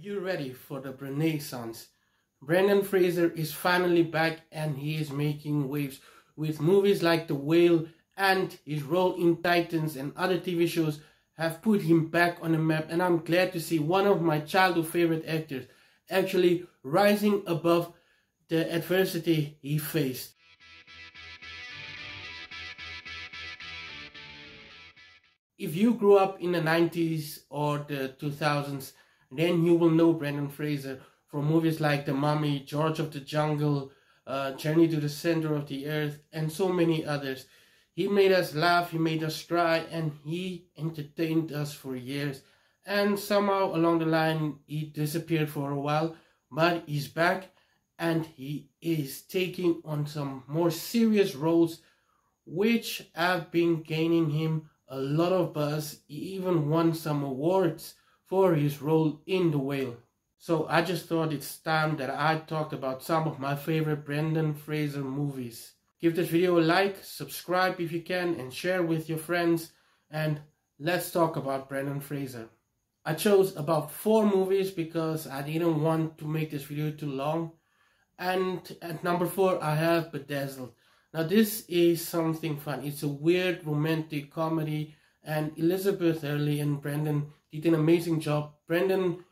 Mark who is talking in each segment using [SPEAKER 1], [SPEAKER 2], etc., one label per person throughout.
[SPEAKER 1] You ready for the Brenaissance? Brendan Fraser is finally back and he is making waves with movies like The Whale, and his role in Titans and other TV shows have put him back on the map, and I'm glad to see one of my childhood favorite actors actually rising above the adversity he faced. If you grew up in the 90s or the 2000s, then you will know Brendan Fraser from movies like The Mummy, George of the Jungle, Journey to the Center of the Earth, and so many others. He made us laugh, he made us cry, and he entertained us for years. And somehow along the line, he disappeared for a while, but he's back and he is taking on some more serious roles, which have been gaining him a lot of buzz. He even won some awards for his role in The Whale. So I just thought it's time that I talked about some of my favorite Brendan Fraser movies. Give this video a like, subscribe if you can, and share with your friends. And let's talk about Brendan Fraser. I chose about 4 movies because I didn't want to make this video too long. And at number 4 I have Bedazzled. Now this is something fun. It's a weird romantic comedy, and Elizabeth Hurley and Brendan did an amazing job. Brendan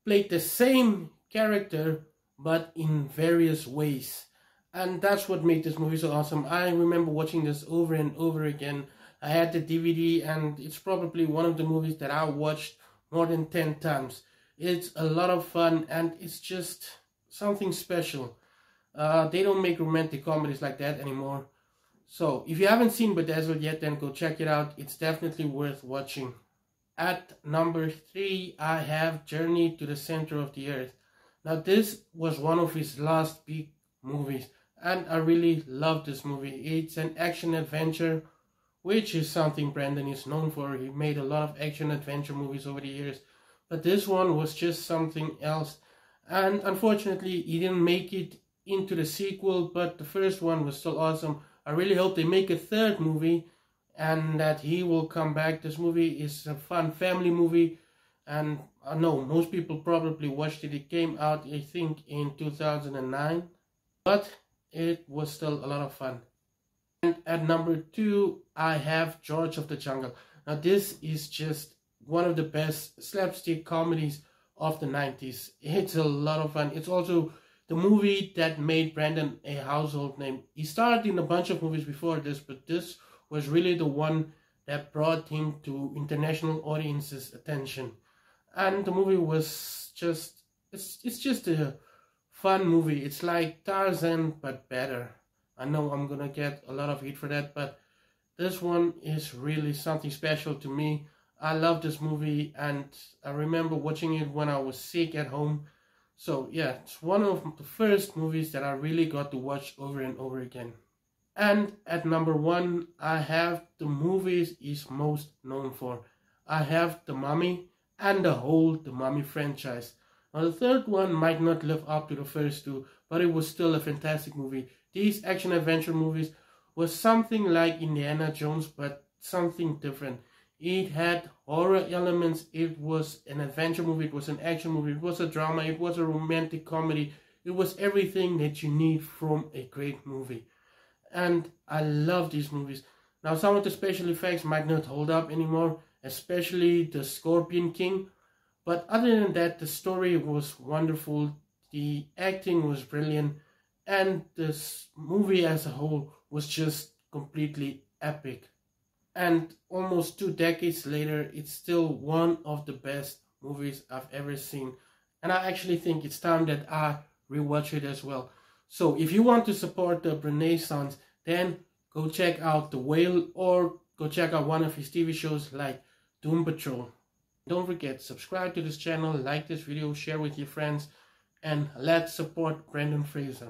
[SPEAKER 1] played the same character but in various ways, and that's what made this movie so awesome. I remember watching this over and over again. I had the DVD, and it's probably one of the movies that I watched more than 10 times. It's a lot of fun and it's just something special. They don't make romantic comedies like that anymore. So if you haven't seen Bedazzled yet, then go check it out. It's definitely worth watching. At number 3 I have Journey to the Center of the Earth. Now this was one of his last big movies, and I really love this movie. It's an action adventure, which is something Brendan is known for. He made a lot of action adventure movies over the years, but this one was just something else. And unfortunately he didn't make it into the sequel, but the first one was still awesome. I really hope they make a 3rd movie and that he will come back. This movie is a fun family movie, and I know most people probably watched it. It came out, I think, in 2009, but it was still a lot of fun. And at number 2 I have George of the Jungle. Now this is just one of the best slapstick comedies of the 90s. It's a lot of fun. It's also the movie that made Brendan a household name. He starred in a bunch of movies before this, but this was really the one that brought him to international audiences' attention. And the movie was just, it's just a fun movie. It's like Tarzan, but better. I know I'm gonna get a lot of heat for that, but this one is really something special to me. I love this movie, and I remember watching it when I was sick at home. So yeah, it's one of the first movies that I really got to watch over and over again. And at number 1 I have the movies he's most known for. I have The Mummy and the whole The Mummy franchise. Now the 3rd one might not live up to the first 2, but it was still a fantastic movie. These action adventure movies was something like Indiana Jones, but something different. It had horror elements, it was an adventure movie, it was an action movie, it was a drama, it was a romantic comedy. It was everything that you need from a great movie. And I love these movies. Now some of the special effects might not hold up anymore, especially the Scorpion King. But other than that, the story was wonderful, the acting was brilliant, and this movie as a whole was just completely epic. And almost 2 decades later, it's still one of the best movies I've ever seen. And I actually think it's time that I rewatch it as well. So if you want to support the Brenaissance, then go check out The Whale, or go check out one of his TV shows like Doom Patrol. Don't forget, subscribe to this channel, like this video, share with your friends, and let's support Brendan Fraser.